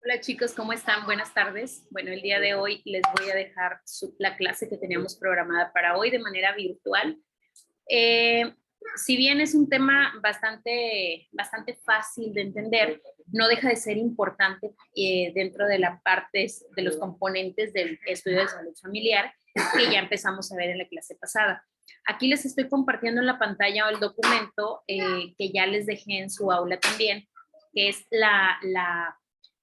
Hola chicos, ¿cómo están? Buenas tardes. Bueno, el día de hoy les voy a dejar la clase que teníamos programada para hoy de manera virtual. Eh, si bien es un tema bastante fácil de entender, no deja de ser importante dentro de la parte de los componentes del estudio de salud familiar que ya empezamos a ver en la clase pasada. Aquí les estoy compartiendo en la pantalla el documento que ya les dejé en su aula también, que es la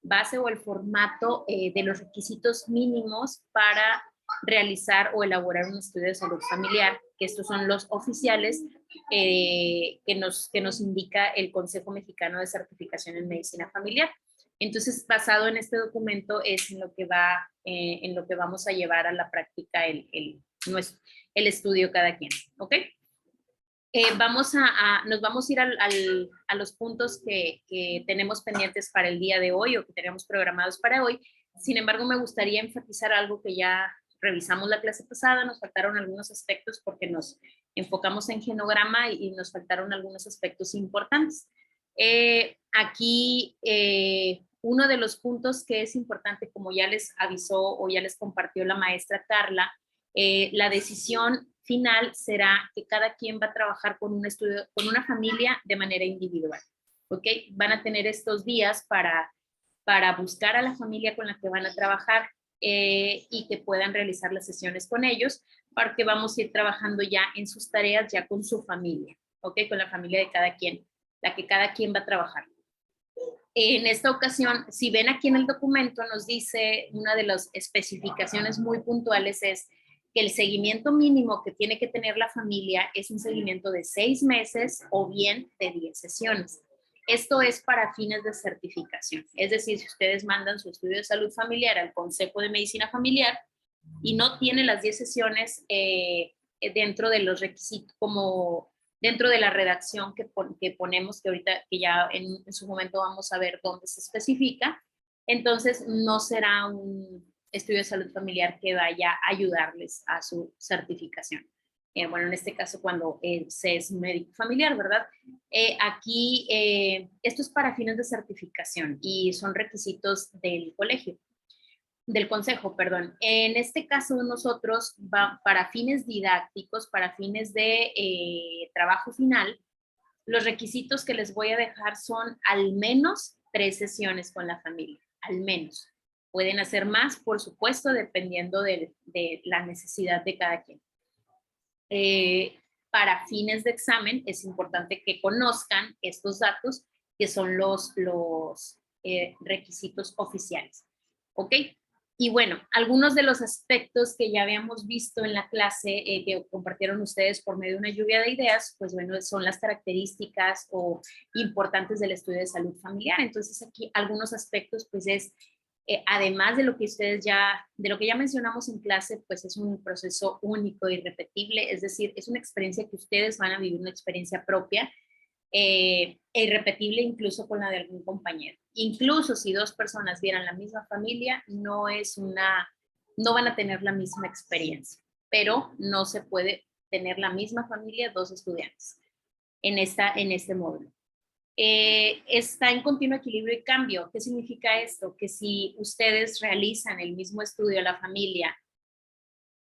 base o el formato de los requisitos mínimos para realizar o elaborar un estudio de salud familiar, que estos son los oficiales que nos indica el Consejo Mexicano de Certificación en Medicina Familiar. Entonces, basado en este documento es en lo que vamos a llevar a la práctica el estudio cada quien, ¿ok? Nos vamos a ir a los puntos que tenemos pendientes para el día de hoy o que tenemos programados para hoy. Sin embargo, me gustaría enfatizar algo que ya revisamos la clase pasada, nos faltaron algunos aspectos porque nos enfocamos en genograma y nos faltaron algunos aspectos importantes. Uno de los puntos que es importante, como ya les avisó o ya les compartió la maestra Carla, la decisión final será que cada quien va a trabajar con un estudio, con una familia de manera individual. ¿Ok? Van a tener estos días para buscar a la familia con la que van a trabajar y que puedan realizar las sesiones con ellos, porque vamos a ir trabajando ya en sus tareas, ya con su familia, ¿ok? Con la familia de cada quien, la que cada quien va a trabajar. En esta ocasión, si ven aquí en el documento, nos dice una de las especificaciones muy puntuales es que el seguimiento mínimo que tiene que tener la familia es un seguimiento de 6 meses o bien de 10 sesiones. Esto es para fines de certificación. Es decir, si ustedes mandan su estudio de salud familiar al Consejo de Medicina Familiar y no tiene las 10 sesiones dentro de los requisitos, como dentro de la redacción que ponemos, que ahorita, que ya en su momento vamos a ver dónde se especifica, entonces no será un estudio de salud familiar que vaya a ayudarles a su certificación. Bueno, en este caso cuando se es médico familiar, ¿verdad? Esto es para fines de certificación y son requisitos del colegio del consejo, perdón. En este caso nosotros, para fines didácticos, para fines de trabajo final, los requisitos que les voy a dejar son al menos 3 sesiones con la familia, al menos. Pueden hacer más, por supuesto, dependiendo de la necesidad de cada quien. Para fines de examen es importante que conozcan estos datos que son los requisitos oficiales. ¿Ok? Y bueno, algunos de los aspectos que ya habíamos visto en la clase que compartieron ustedes por medio de una lluvia de ideas, pues bueno, son las características o importantes del estudio de salud familiar. Entonces aquí algunos aspectos pues es además de lo que de lo que ya mencionamos en clase, pues es un proceso único, irrepetible, es decir, es una experiencia que ustedes van a vivir, una experiencia propia e irrepetible incluso con la de algún compañero. Incluso si dos personas vieran la misma familia, no van a tener la misma experiencia, pero no se puede tener la misma familia dos estudiantes en este módulo. Está en continuo equilibrio y cambio. ¿Qué significa esto? Que si ustedes realizan el mismo estudio a la familia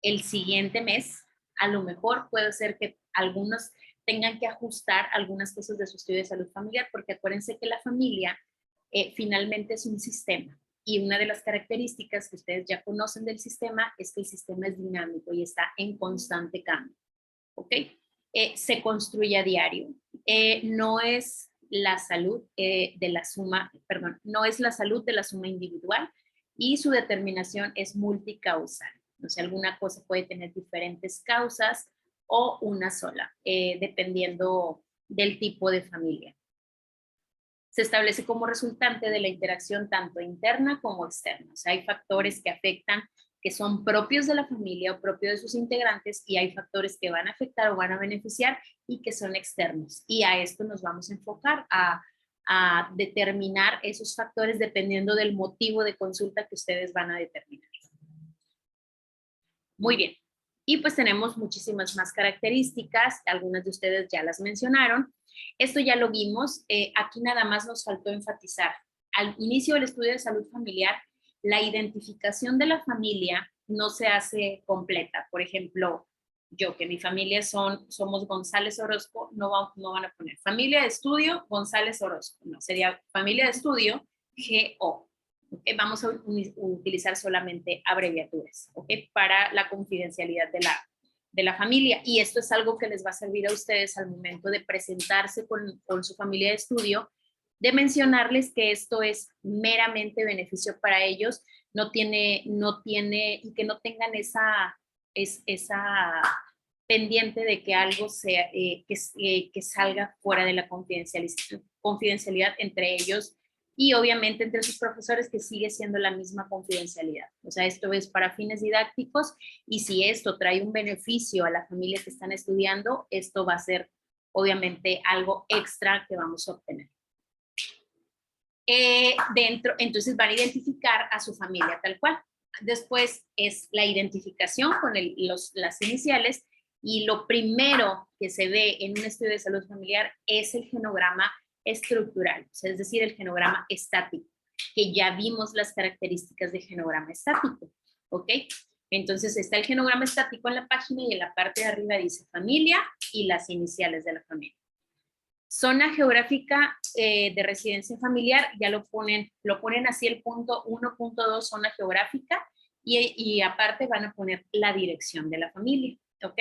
el siguiente mes, a lo mejor puede ser que algunos tengan que ajustar algunas cosas de su estudio de salud familiar, porque acuérdense que la familia finalmente es un sistema. Y una de las características que ustedes ya conocen del sistema es que el sistema es dinámico y está en constante cambio. ¿Ok? Se construye a diario. No es la salud de la suma, perdón, no es la salud de la suma individual y su determinación es multicausal. O sea, alguna cosa puede tener diferentes causas o una sola, dependiendo del tipo de familia. Se establece como resultante de la interacción tanto interna como externa. O sea, hay factores que afectan, que son propios de la familia o propios de sus integrantes, y hay factores que van a afectar o van a beneficiar y que son externos. Y a esto nos vamos a enfocar, a determinar esos factores dependiendo del motivo de consulta que ustedes van a determinar. Muy bien. Y pues tenemos muchísimas más características, algunas de ustedes ya las mencionaron. Esto ya lo vimos, aquí nada más nos faltó enfatizar al inicio del estudio de salud familiar, la identificación de la familia no se hace completa. Por ejemplo, yo, que mi familia somos González Orozco, no van a poner familia de estudio González Orozco, no, sería familia de estudio GO. ¿Okay? Vamos a utilizar solamente abreviaturas, ¿okay? Para la confidencialidad de la familia, y esto es algo que les va a servir a ustedes al momento de presentarse con su familia de estudio, de mencionarles que esto es meramente beneficio para ellos, no tiene, y que no tengan esa pendiente de que algo sea, que salga fuera de la confidencialidad entre ellos y obviamente entre sus profesores, que sigue siendo la misma confidencialidad. O sea, esto es para fines didácticos, y si esto trae un beneficio a la familia que están estudiando, esto va a ser obviamente algo extra que vamos a obtener. Entonces van a identificar a su familia tal cual. Después es la identificación con las iniciales, y lo primero que se ve en un estudio de salud familiar es el genograma estructural, o sea, es decir, el genograma estático, que ya vimos las características de genograma estático, ¿ok? Entonces está el genograma estático en la página, y en la parte de arriba dice familia y las iniciales de la familia. Zona geográfica de residencia familiar, ya lo ponen así, el punto 1.2, zona geográfica, y aparte van a poner la dirección de la familia, ¿ok?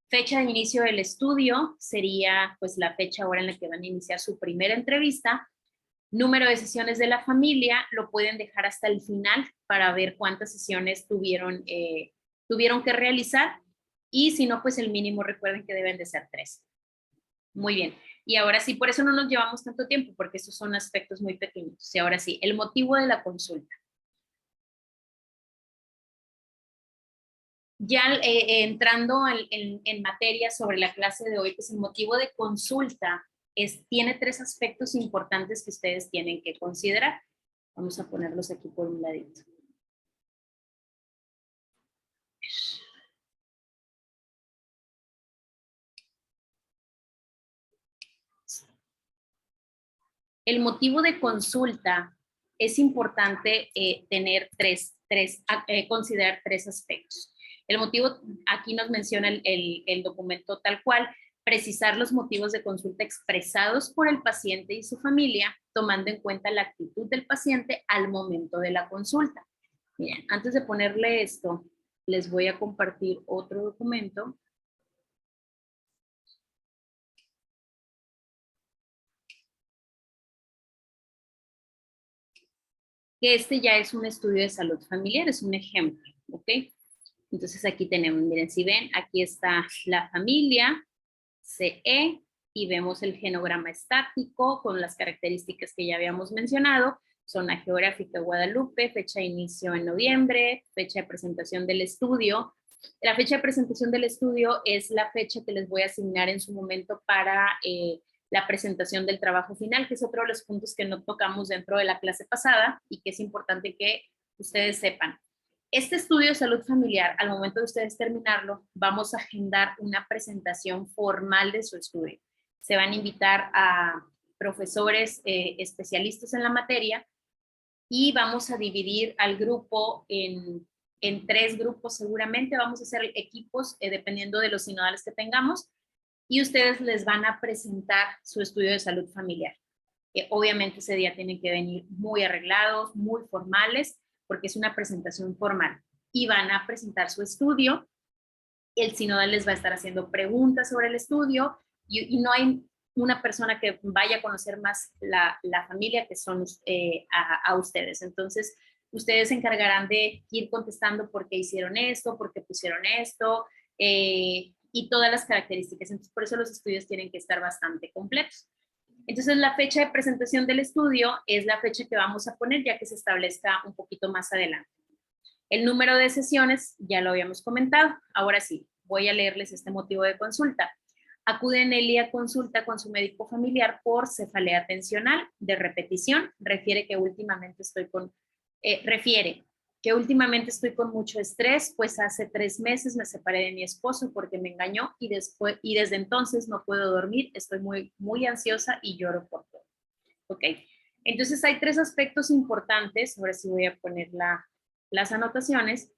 Fecha de inicio del estudio sería pues la fecha ahora en la que van a iniciar su primera entrevista. Número de sesiones de la familia lo pueden dejar hasta el final para ver cuántas sesiones tuvieron que realizar, y si no, pues el mínimo, recuerden que deben de ser 3. Muy bien. Y ahora sí, por eso no nos llevamos tanto tiempo, porque estos son aspectos muy pequeños. Y ahora sí, el motivo de la consulta. Ya entrando en materia sobre la clase de hoy, pues el motivo de consulta tiene 3 aspectos importantes que ustedes tienen que considerar. Vamos a ponerlos aquí por un ladito. El motivo de consulta es importante considerar 3 aspectos. El motivo, aquí nos menciona el documento tal cual, precisar los motivos de consulta expresados por el paciente y su familia, tomando en cuenta la actitud del paciente al momento de la consulta. Miren, antes de ponerle esto, les voy a compartir otro documento. Que este ya es un estudio de salud familiar, es un ejemplo, ¿ok? Entonces aquí tenemos, miren, si ven, aquí está la familia, CE, y vemos el genograma estático con las características que ya habíamos mencionado, zona geográfica Guadalupe, fecha de inicio en noviembre, fecha de presentación del estudio. La fecha de presentación del estudio es la fecha que les voy a asignar en su momento para la presentación del trabajo final, que es otro de los puntos que no tocamos dentro de la clase pasada y que es importante que ustedes sepan. Este estudio de salud familiar, al momento de ustedes terminarlo, vamos a agendar una presentación formal de su estudio. Se van a invitar a profesores especialistas en la materia, y vamos a dividir al grupo en 3 grupos seguramente. Vamos a hacer equipos dependiendo de los sinodales que tengamos, y ustedes les van a presentar su estudio de salud familiar. Obviamente ese día tienen que venir muy arreglados, muy formales, porque es una presentación formal, y van a presentar su estudio. El sinodal les va a estar haciendo preguntas sobre el estudio, y no hay una persona que vaya a conocer más la familia que son a ustedes. Entonces, ustedes se encargarán de ir contestando por qué hicieron esto, por qué pusieron esto, y todas las características. Entonces, por eso los estudios tienen que estar bastante completos. Entonces, la fecha de presentación del estudio es la fecha que vamos a poner, ya que se establezca un poquito más adelante. El número de sesiones ya lo habíamos comentado. Ahora sí, voy a leerles este motivo de consulta. Acude Nelly a consulta con su médico familiar por cefalea tensional de repetición. Refiere que últimamente estoy con mucho estrés, pues hace 3 meses me separé de mi esposo porque me engañó, y desde entonces no puedo dormir, estoy muy, muy ansiosa y lloro por todo. ¿Ok? Entonces hay tres aspectos importantes, ahora sí voy a poner las anotaciones.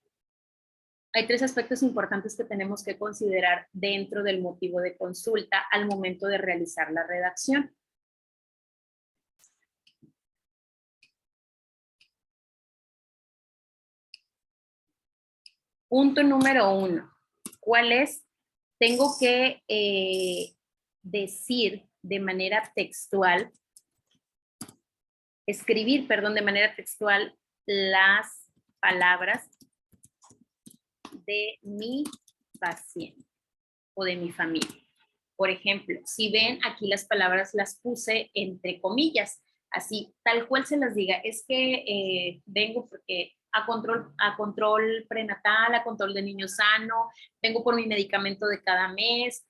Hay tres aspectos importantes que tenemos que considerar dentro del motivo de consulta al momento de realizar la redacción. Punto número 1. ¿Cuál es? Tengo que decir de manera textual, escribir, perdón, de manera textual las palabras de mi paciente o de mi familia. Por ejemplo, si ven aquí las palabras las puse entre comillas, así tal cual se las diga, es que vengo porque a control prenatal, a control de niño sano, vengo por mi medicamento de cada mes,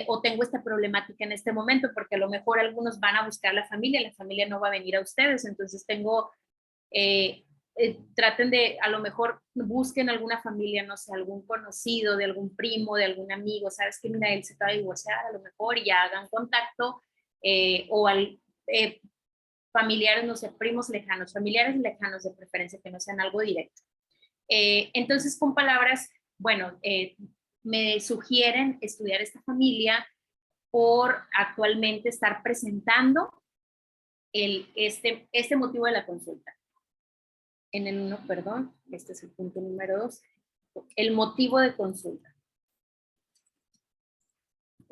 o tengo esta problemática en este momento, porque a lo mejor algunos van a buscar la familia no va a venir a ustedes, entonces tengo, traten de, a lo mejor busquen alguna familia, no sé, algún conocido, de algún primo, de algún amigo, sabes que mira, él se acaba de divorciar, a lo mejor y ya hagan contacto, o al familiares, no sé, primos lejanos, familiares lejanos de preferencia, que no sean algo directo. Entonces, con palabras, bueno, me sugieren estudiar esta familia por actualmente estar presentando este motivo de la consulta. En el 1, perdón, este es el punto número 2, el motivo de consulta.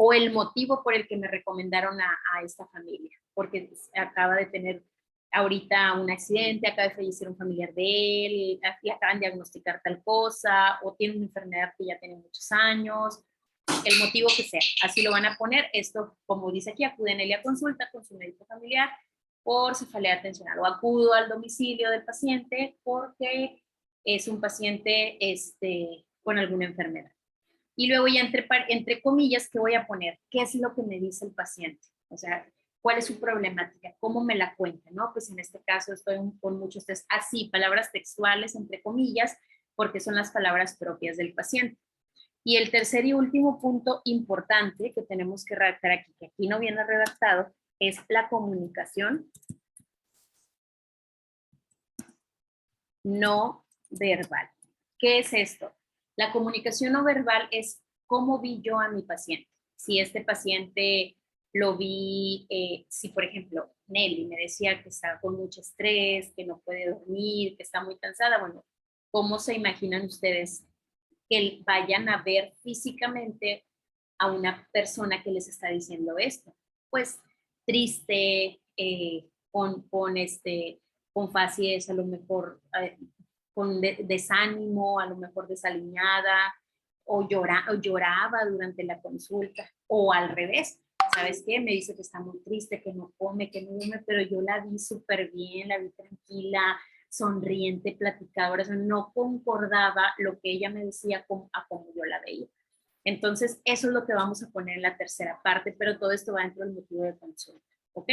O el motivo por el que me recomendaron a esta familia, porque acaba de tener ahorita un accidente, acaba de fallecer un familiar de él, le acaban de diagnosticar tal cosa, o tiene una enfermedad que ya tiene muchos años, el motivo que sea, así lo van a poner. Esto, como dice aquí, acuden él a consulta con su médico familiar por cefalea atencional, o acudo al domicilio del paciente porque es un paciente con alguna enfermedad. Y luego ya entre comillas, ¿qué voy a poner? ¿Qué es lo que me dice el paciente? O sea, ¿cuál es su problemática? ¿Cómo me la cuenta? ¿No? Pues en este caso estoy con muchos test así, palabras textuales, entre comillas, porque son las palabras propias del paciente. Y el tercer y último punto importante que tenemos que redactar aquí, que aquí no viene redactado, es la comunicación no verbal. ¿Qué es esto? La comunicación no verbal es cómo vi yo a mi paciente. Si este paciente lo vi, si por ejemplo Nelly me decía que está con mucho estrés, que no puede dormir, que está muy cansada, bueno, ¿cómo se imaginan ustedes que vayan a ver físicamente a una persona que les está diciendo esto? Pues triste, con facies a lo mejor con desánimo, a lo mejor desaliñada, o lloraba durante la consulta, o al revés. ¿Sabes qué? Me dice que está muy triste, que no come, que no duerme, pero yo la vi súper bien, la vi tranquila, sonriente, platicadora, o sea, no concordaba lo que ella me decía a cómo yo la veía. Entonces, eso es lo que vamos a poner en la tercera parte, pero todo esto va dentro del motivo de consulta, ¿ok?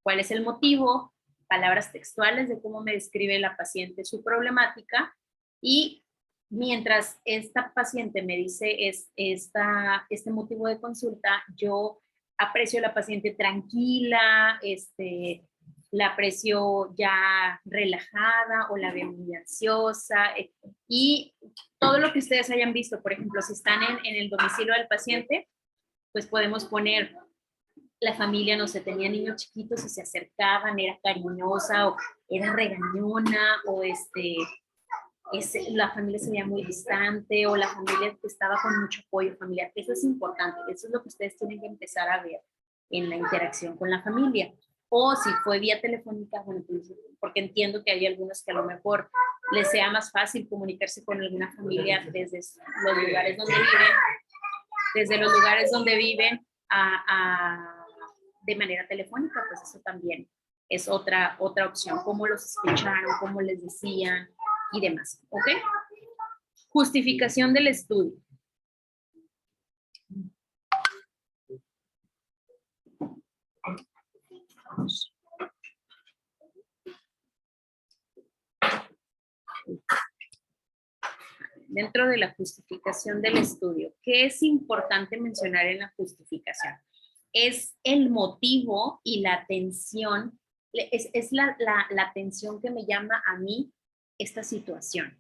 ¿Cuál es el motivo? Palabras textuales de cómo me describe la paciente su problemática, y mientras esta paciente me dice este motivo de consulta, yo aprecio a la paciente tranquila, la aprecio ya relajada o la veo muy ansiosa, y todo lo que ustedes hayan visto, por ejemplo, si están en el domicilio del paciente, pues podemos poner la familia, no sé, tenía niños chiquitos y se acercaban, era cariñosa o era regañona, o la familia se veía muy distante, o la familia estaba con mucho apoyo familiar. Eso es importante, eso es lo que ustedes tienen que empezar a ver en la interacción con la familia. O si fue vía telefónica, bueno, pues, porque entiendo que hay algunos que a lo mejor les sea más fácil comunicarse con alguna familia desde los lugares donde viven, de manera telefónica, pues eso también es otra opción, cómo los escucharon, cómo les decían y demás, ¿ok? Justificación del estudio. Dentro de la justificación del estudio, ¿qué es importante mencionar en la justificación? Es el motivo y la atención es la atención que me llama a mí esta situación.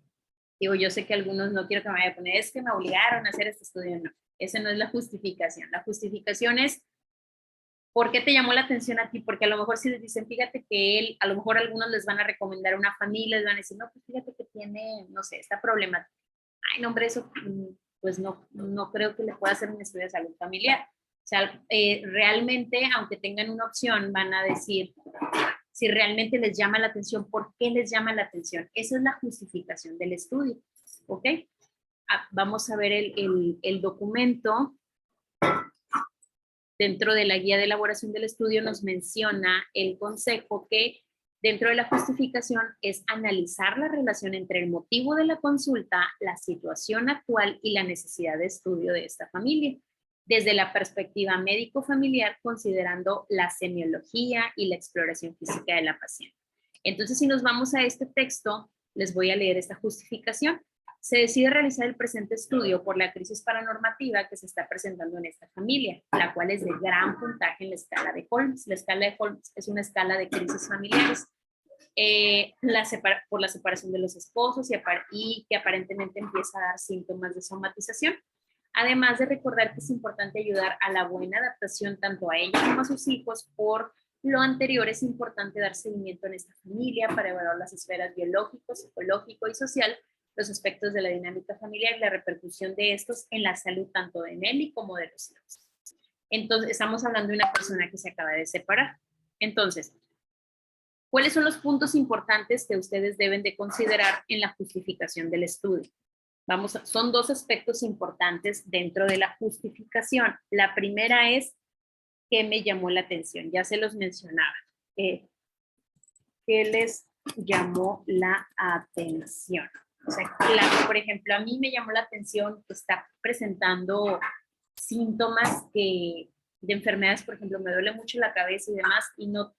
Digo, yo sé que algunos no quiero que me vaya a poner, es que me obligaron a hacer este estudio. No, esa no es la justificación. La justificación es, ¿por qué te llamó la atención a ti? Porque a lo mejor si les dicen, fíjate que él, a lo mejor algunos les van a recomendar una familia, les van a decir, no, pues fíjate que tiene, no sé, esta problemática. Ay, no, hombre, eso, pues no creo que le pueda hacer un estudio de salud familiar. O sea, realmente, aunque tengan una opción, van a decir si realmente les llama la atención, ¿por qué les llama la atención? Esa es la justificación del estudio, ¿ok? Vamos a ver el documento. Dentro de la guía de elaboración del estudio nos menciona el consejo que dentro de la justificación es analizar la relación entre el motivo de la consulta, la situación actual y la necesidad de estudio de esta familia, desde la perspectiva médico-familiar, considerando la semiología y la exploración física de la paciente. Entonces, si nos vamos a este texto, les voy a leer esta justificación. Se decide realizar el presente estudio por la crisis paranormativa que se está presentando en esta familia, la cual es de gran puntaje en la escala de Holmes. La escala de Holmes es una escala de crisis familiares por la separación de los esposos y que aparentemente empieza a dar síntomas de somatización. Además de recordar que es importante ayudar a la buena adaptación tanto a ella como a sus hijos. Por lo anterior, es importante dar seguimiento en esta familia para evaluar las esferas biológico, psicológico y social, los aspectos de la dinámica familiar y la repercusión de estos en la salud tanto de Nelly como de los hijos. Entonces, estamos hablando de una persona que se acaba de separar. Entonces, ¿cuáles son los puntos importantes que ustedes deben de considerar en la justificación del estudio? Son dos aspectos importantes dentro de la justificación. La primera es que me llamó la atención, ya se los mencionaba. ¿Qué les llamó la atención? O sea, claro, por ejemplo, a mí me llamó la atención que está presentando síntomas de enfermedades, por ejemplo, me duele mucho la cabeza y demás, y no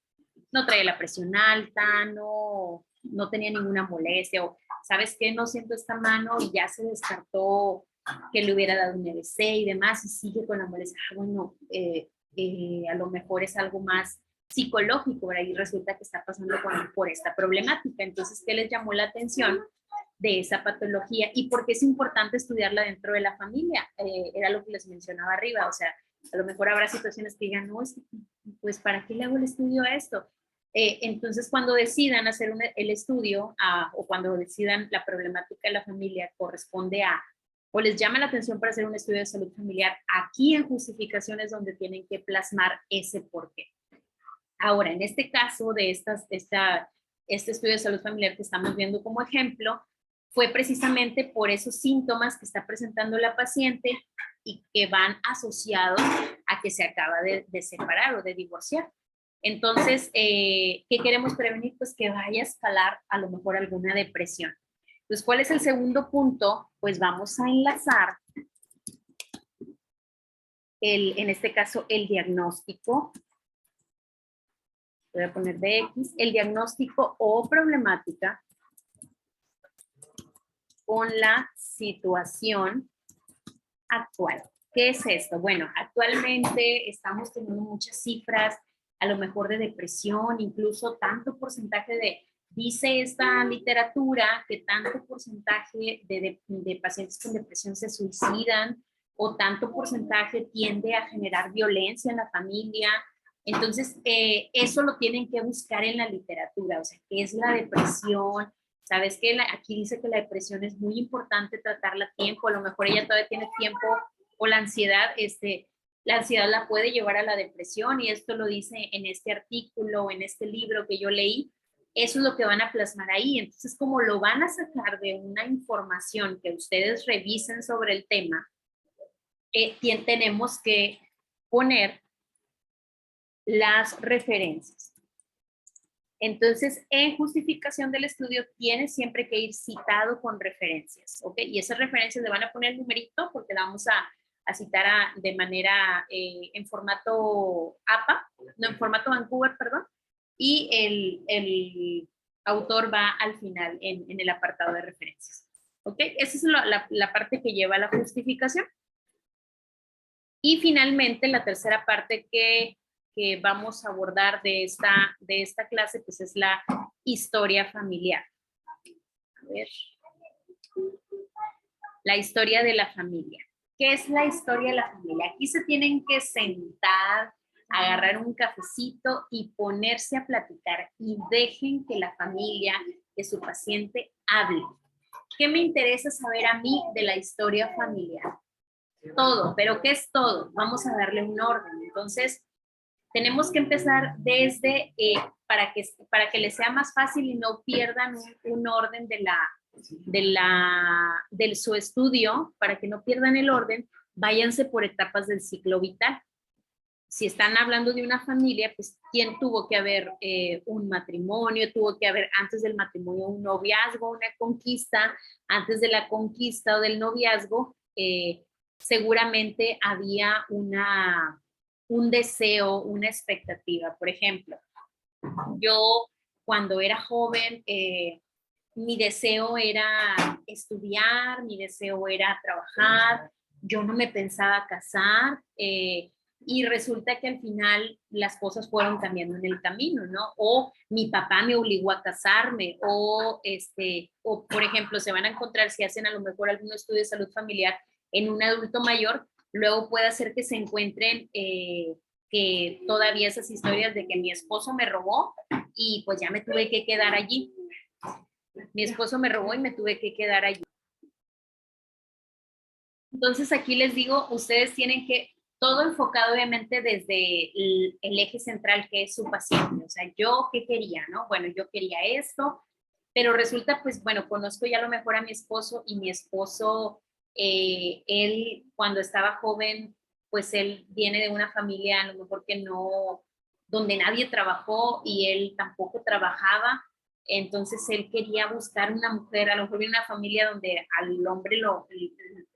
traía la presión alta, no tenía ninguna molestia, o ¿sabes qué? No siento esta mano y ya se descartó que le hubiera dado un EBC y demás, y sigue con la molestia. Bueno, a lo mejor es algo más psicológico, ¿verdad? Y resulta que está pasando por esta problemática. Entonces, ¿qué les llamó la atención de esa patología? ¿Y por qué es importante estudiarla dentro de la familia? Era lo que les mencionaba arriba, o sea, a lo mejor habrá situaciones que digan, no, pues ¿para qué le hago el estudio a esto? Entonces, cuando decidan hacer el estudio o cuando decidan la problemática de la familia corresponde a, o les llama la atención para hacer un estudio de salud familiar, aquí en justificación es donde tienen que plasmar ese porqué. Ahora, en este caso de este estudio de salud familiar que estamos viendo como ejemplo, fue precisamente por esos síntomas que está presentando la paciente y que van asociados a que se acaba de separar o de divorciar. Entonces, ¿qué queremos prevenir? Pues que vaya a escalar a lo mejor alguna depresión. Entonces, ¿cuál es el segundo punto? Pues vamos a enlazar, en este caso, el diagnóstico. Voy a poner de X, el diagnóstico o problemática con la situación actual. ¿Qué es esto? Bueno, actualmente estamos teniendo muchas cifras, a lo mejor de depresión, incluso tanto porcentaje dice esta literatura que tanto porcentaje de pacientes con depresión se suicidan o tanto porcentaje tiende a generar violencia en la familia. Entonces, eso lo tienen que buscar en la literatura, o sea, ¿qué es la depresión? ¿Sabes qué? Aquí dice que la depresión es muy importante tratarla a tiempo, a lo mejor ella todavía tiene tiempo, o la ansiedad la puede llevar a la depresión, y esto lo dice en este artículo, en este libro que yo leí. Eso es lo que van a plasmar ahí. Entonces, como lo van a sacar de una información que ustedes revisen sobre el tema, tenemos que poner las referencias. Entonces, en justificación del estudio tiene siempre que ir citado con referencias, ¿ok? Y esas referencias le van a poner el numerito porque la vamos a citar de manera en formato APA, no, en formato Vancouver, perdón, y el autor va al final en el apartado de referencias, ¿ok? Esa es la parte que lleva a la justificación. Y finalmente, la tercera parte que que vamos a abordar de esta clase, pues es la historia familiar. A ver. La historia de la familia. ¿Qué es la historia de la familia? Aquí se tienen que sentar, agarrar un cafecito y ponerse a platicar y dejen que la familia, que su paciente hable. ¿Qué me interesa saber a mí de la historia familiar? Todo, pero ¿qué es todo? Vamos a darle un orden. Entonces, tenemos que empezar desde, para que les sea más fácil y no pierdan un orden de su estudio, para que no pierdan el orden, váyanse por etapas del ciclo vital. Si están hablando de una familia, pues ¿quién tuvo que haber un matrimonio? Tuvo que haber antes del matrimonio un noviazgo, una conquista. Antes de la conquista o del noviazgo, seguramente había un deseo, una expectativa. Por ejemplo, yo cuando era joven, mi deseo era estudiar, mi deseo era trabajar, yo no me pensaba casar, y resulta que al final las cosas fueron cambiando en el camino, ¿no? O mi papá me obligó a casarme, o por ejemplo, se van a encontrar, si hacen a lo mejor algún estudio de salud familiar en un adulto mayor, luego puede hacer que se encuentren que todavía esas historias de que mi esposo me robó y pues ya me tuve que quedar allí. Mi esposo me robó y me tuve que quedar allí. Entonces aquí les digo, ustedes tienen que, todo enfocado obviamente desde el eje central que es su paciente. O sea, yo qué quería, ¿no? Bueno, yo quería esto, pero resulta, pues bueno, conozco ya a lo mejor a mi esposo y mi esposo, él cuando estaba joven, pues él viene de una familia a lo mejor que no, donde nadie trabajó y él tampoco trabajaba. Entonces él quería buscar una mujer, a lo mejor en una familia donde al hombre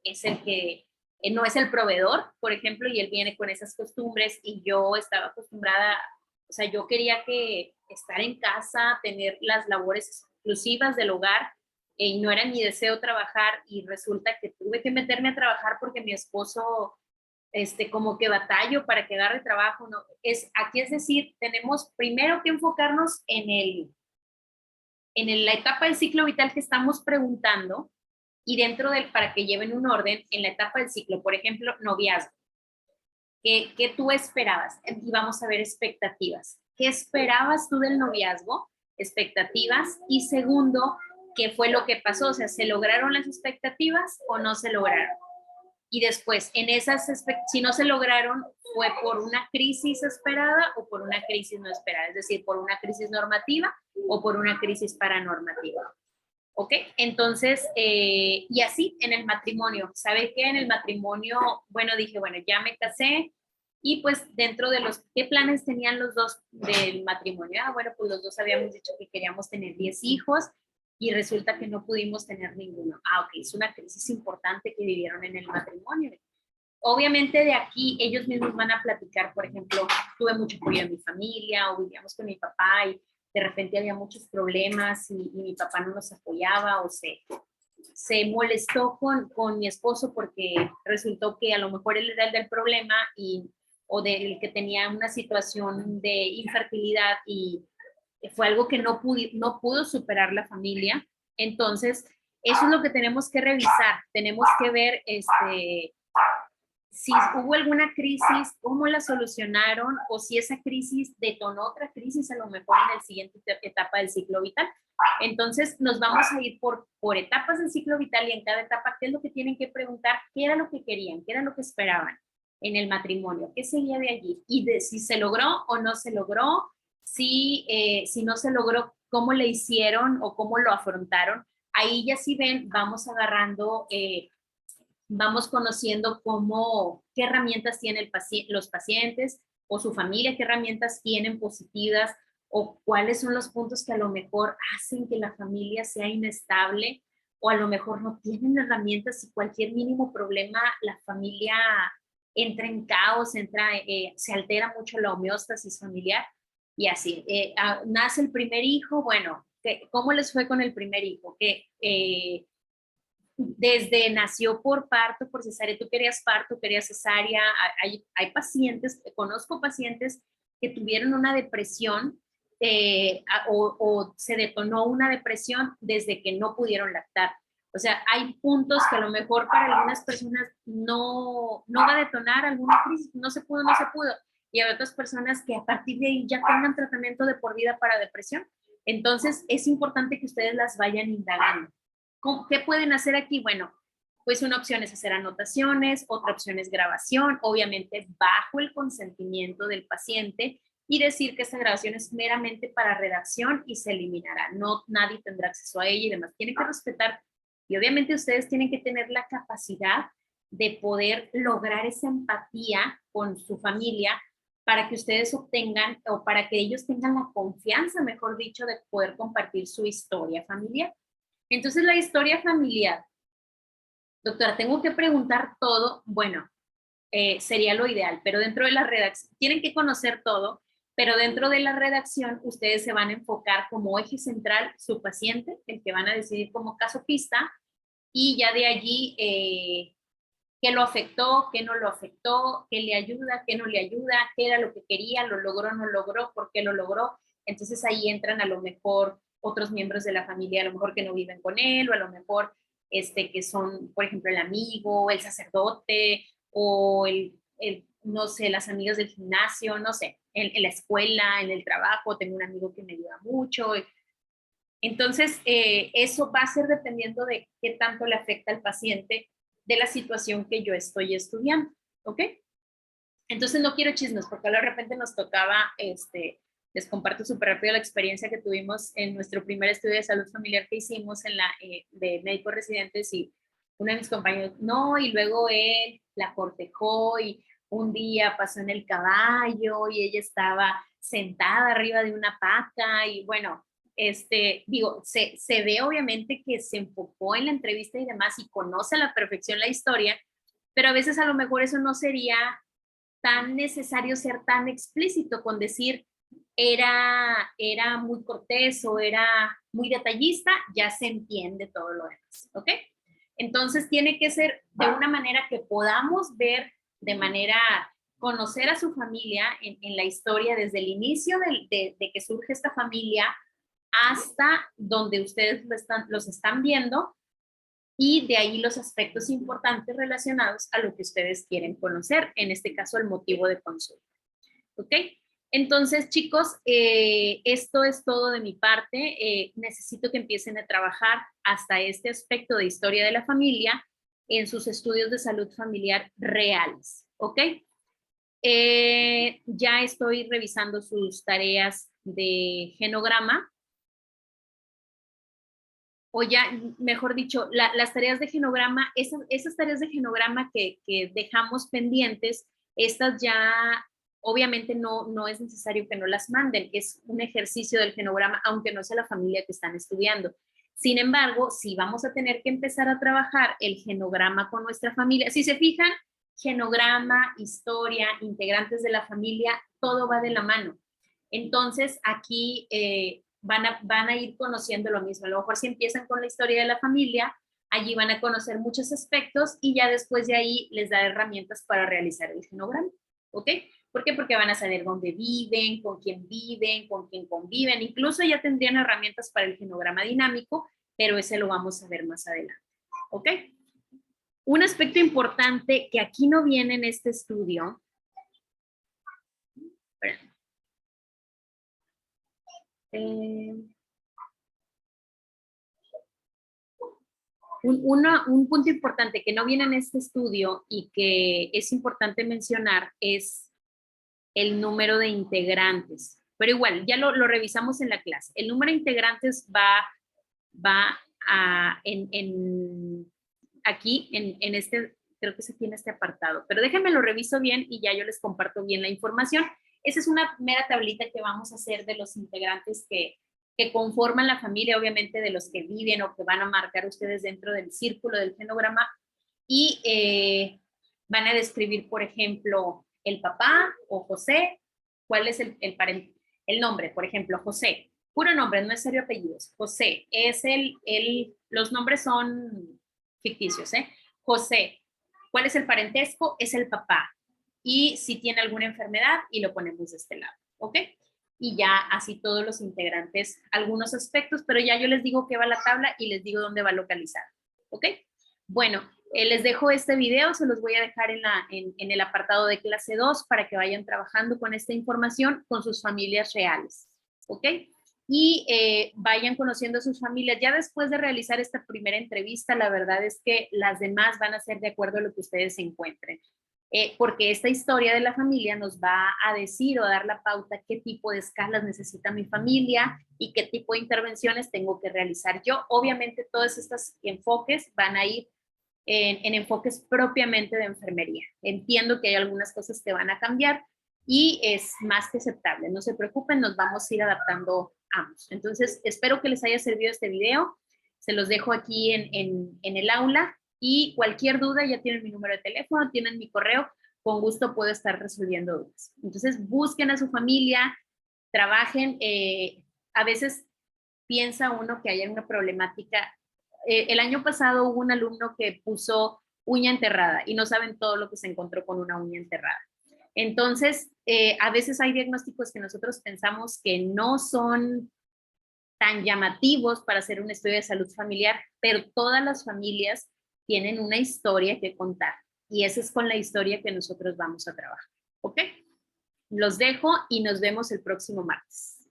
es el que no es el proveedor, por ejemplo, y él viene con esas costumbres y yo estaba acostumbrada, o sea, yo quería que estar en casa, tener las labores exclusivas del hogar, y no era mi deseo trabajar y resulta que tuve que meterme a trabajar porque mi esposo como que batallo para que agarre trabajo, ¿no? Aquí es decir, tenemos primero que enfocarnos en la etapa del ciclo vital que estamos preguntando y dentro para que lleven un orden, en la etapa del ciclo, por ejemplo, noviazgo. ¿Qué tú esperabas? Y vamos a ver expectativas. ¿Qué esperabas tú del noviazgo? Expectativas. Y segundo, ¿qué fue lo que pasó? O sea, ¿se lograron las expectativas o no se lograron? Y después, si no se lograron, ¿fue por una crisis esperada o por una crisis no esperada? Es decir, por una crisis normativa o por una crisis paranormativa. ¿Ok? Entonces, y así en el matrimonio. ¿Sabe qué? En el matrimonio, bueno, dije, bueno, ya me casé y pues dentro de ¿qué planes tenían los dos del matrimonio? Bueno, pues los dos habíamos dicho que queríamos tener 10 hijos y resulta que no pudimos tener ninguno. Ok, es una crisis importante que vivieron en el matrimonio. Obviamente de aquí ellos mismos van a platicar, por ejemplo, tuve mucho apoyo en mi familia o vivíamos con mi papá y de repente había muchos problemas y mi papá no nos apoyaba o se molestó con mi esposo porque resultó que a lo mejor él era el del problema o del que tenía una situación de infertilidad y fue algo que no pudo superar la familia. Entonces, eso es lo que tenemos que revisar. Tenemos que ver si hubo alguna crisis, cómo la solucionaron o si esa crisis detonó otra crisis a lo mejor en la siguiente etapa del ciclo vital. Entonces nos vamos a ir por etapas del ciclo vital y en cada etapa, ¿qué es lo que tienen que preguntar? ¿Qué era lo que querían? ¿Qué era lo que esperaban en el matrimonio? ¿Qué seguía de allí? Y de si se logró o no se logró, si no se logró, ¿cómo le hicieron o cómo lo afrontaron? Ahí ya si ven, vamos agarrando vamos conociendo qué herramientas tienen los pacientes o su familia, qué herramientas tienen positivas o cuáles son los puntos que a lo mejor hacen que la familia sea inestable o a lo mejor no tienen herramientas y cualquier mínimo problema la familia entra en caos, se altera mucho la homeostasis familiar y así. Nace el primer hijo, bueno, ¿cómo les fue con el primer hijo? Desde nació por parto, por cesárea, tú querías parto, querías cesárea, hay pacientes, conozco pacientes que tuvieron una depresión o se detonó una depresión desde que no pudieron lactar. O sea, hay puntos que a lo mejor para algunas personas no va a detonar alguna crisis, no se pudo. Y hay otras personas que a partir de ahí ya tengan tratamiento de por vida para depresión. Entonces, es importante que ustedes las vayan indagando. ¿Qué pueden hacer aquí? Bueno, pues una opción es hacer anotaciones, otra opción es grabación, obviamente bajo el consentimiento del paciente, y decir que esta grabación es meramente para redacción y se eliminará. No, nadie tendrá acceso a ella y demás. Tiene que respetar, y obviamente ustedes tienen que tener la capacidad de poder lograr esa empatía con su familia para que ustedes obtengan, o para que ellos tengan la confianza, mejor dicho, de poder compartir su historia familiar. Entonces, la historia familiar, doctora, tengo que preguntar todo, bueno, sería lo ideal, pero dentro de la redacción, tienen que conocer todo, pero dentro de la redacción ustedes se van a enfocar como eje central su paciente, el que van a decidir como caso pista, y ya de allí qué lo afectó, qué no lo afectó, qué le ayuda, qué no le ayuda, qué era lo que quería, lo logró, no logró, por qué lo logró. Entonces ahí entran a lo mejor otros miembros de la familia, a lo mejor que no viven con él, o a lo mejor que son, por ejemplo, el amigo, el sacerdote, o no sé, las amigas del gimnasio, no sé, en la escuela, en el trabajo, tengo un amigo que me ayuda mucho. Entonces, eso va a ser dependiendo de qué tanto le afecta al paciente de la situación que yo estoy estudiando, ¿ok? Entonces no quiero chismes, porque de repente nos tocaba, les comparto súper rápido la experiencia que tuvimos en nuestro primer estudio de salud familiar que hicimos en de médicos residentes, y uno de mis compañeros, no, y luego él la cortejó y un día pasó en el caballo y ella estaba sentada arriba de una pata y bueno, digo, se ve obviamente que se enfocó en la entrevista y demás y conoce a la perfección la historia, pero a veces a lo mejor eso no sería tan necesario ser tan explícito con decir era muy cortés o era muy detallista, ya se entiende todo lo demás, ¿ok? Entonces tiene que ser de una manera que podamos ver de manera, conocer a su familia en la historia desde el inicio de que surge esta familia hasta donde ustedes los están viendo, y de ahí los aspectos importantes relacionados a lo que ustedes quieren conocer, en este caso el motivo de consulta. ¿Ok? Entonces, chicos, esto es todo de mi parte. Necesito que empiecen a trabajar hasta este aspecto de historia de la familia en sus estudios de salud familiar reales. ¿Ok? Ya estoy revisando sus tareas de genograma, o ya, mejor dicho, las tareas de genograma, esas tareas de genograma que dejamos pendientes, estas ya obviamente no es necesario que no las manden, es un ejercicio del genograma, aunque no sea la familia que están estudiando. Sin embargo, si vamos a tener que empezar a trabajar el genograma con nuestra familia, si se fijan, genograma, historia, integrantes de la familia, todo va de la mano. Entonces, aquí van a ir conociendo lo mismo. A lo mejor si empiezan con la historia de la familia, allí van a conocer muchos aspectos y ya después de ahí les da herramientas para realizar el genograma. ¿Ok? ¿Por qué? Porque van a saber dónde viven, con quién conviven. Incluso ya tendrían herramientas para el genograma dinámico, pero ese lo vamos a ver más adelante. ¿Ok? Un aspecto importante que aquí no viene en este estudio, un punto importante que no viene en este estudio y que es importante mencionar es el número de integrantes. Pero igual, ya lo revisamos en la clase. El número de integrantes va aquí, en este, creo que se tiene este apartado. Pero déjenme lo reviso bien y ya yo les comparto bien la información. Esa es una mera tablita que vamos a hacer de los integrantes que conforman la familia, obviamente de los que viven o que van a marcar ustedes dentro del círculo del genograma, y van a describir, por ejemplo, el papá o José, cuál es el nombre, por ejemplo, José, puro nombre, no es serio apellidos. José es los nombres son ficticios, ¿eh? José, ¿cuál es el parentesco? Es el papá. Y si tiene alguna enfermedad, y lo ponemos de este lado, ¿ok? Y ya así todos los integrantes, algunos aspectos, pero ya yo les digo qué va la tabla y les digo dónde va localizada, ¿ok? Bueno, les dejo este video, se los voy a dejar en el apartado de clase 2 para que vayan trabajando con esta información con sus familias reales, ¿ok? Y vayan conociendo a sus familias. Ya después de realizar esta primera entrevista, la verdad es que las demás van a ser de acuerdo a lo que ustedes se encuentren. Porque esta historia de la familia nos va a decir o dar la pauta qué tipo de escalas necesita mi familia y qué tipo de intervenciones tengo que realizar yo. Obviamente todos estos enfoques van a ir en enfoques propiamente de enfermería. Entiendo que hay algunas cosas que van a cambiar y es más que aceptable. No se preocupen, nos vamos a ir adaptando ambos. Entonces, espero que les haya servido este video. Se los dejo aquí en el aula y cualquier duda, ya tienen mi número de teléfono, tienen mi correo, con gusto puedo estar resolviendo dudas. Entonces, busquen a su familia, trabajen. A veces piensa uno que hay una problemática. El año pasado hubo un alumno que puso uña enterrada y no saben todo lo que se encontró con una uña enterrada. Entonces, a veces hay diagnósticos que nosotros pensamos que no son tan llamativos para hacer un estudio de salud familiar, pero todas las familias tienen una historia que contar y esa es con la historia que nosotros vamos a trabajar. ¿Ok? Los dejo y nos vemos el próximo martes.